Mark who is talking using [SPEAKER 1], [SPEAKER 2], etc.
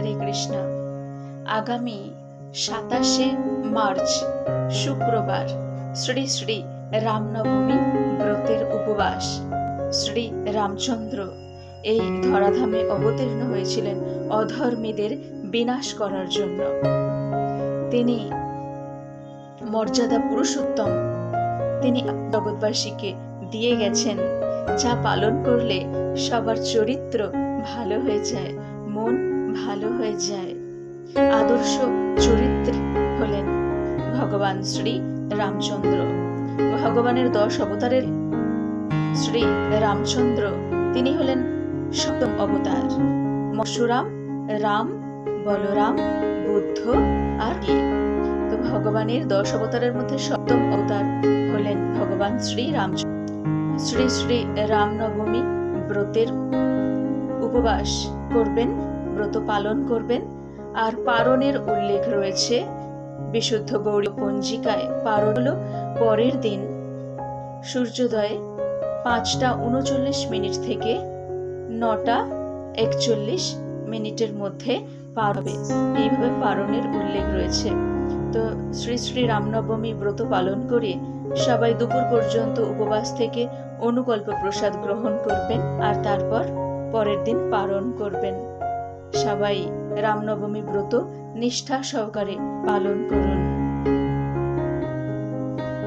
[SPEAKER 1] হরে কৃষ্ণ। আগামী 27শে মার্চ শুক্রবার শ্রী শ্রী রামনবমী ব্রতের উপবাস। শ্রী রামচন্দ্র এই ধরাধামে অবতীর্ণ হয়েছিলেন অধর্মীদের বিনাশ করার জন্য। তিনি মর্যাদা পুরুষোত্তম, তিনি জগৎবাসীকে দিয়ে গেছেন যা পালন করলে সবার চরিত্র ভালো হয়ে যায়, মন ভালো হয়ে যায়। আদর্শ চরিত্র হলেন ভগবান শ্রী রামচন্দ্র। ভগবানের 10 অবতারের শ্রী রামচন্দ্র তিনি হলেন সপ্তম অবতার। পরশুরাম, রাম, বলরাম, বুদ্ধ আর তো ভগবানের 10 অবতারের মধ্যে সপ্তম অবতার হলেন ভগবান শ্রী রামচন্দ্র। শ্রী শ্রী রামনবমী ব্রতের উপবাস করবেন, ব্রত পালন করবেন। আর পারণের উল্লেখ রয়েছে বিশুদ্ধ গৌড়ী পঞ্জিকায়। পারণ হলো পরের দিন সূর্যোদয় 5:39 থেকে 9:41 মধ্যে পার হবে, এইভাবে পারণের উল্লেখ রয়েছে। তো শ্রী শ্রী রামনবমী ব্রত পালন করে সবাই দুপুর পর্যন্ত উপবাস থেকে অনুকল্প প্রসাদ গ্রহণ করবেন আর তারপর পরের দিন পালন করবেন। সবাই রামনবমী ব্রত নিষ্ঠা সহকারে পালন করুন।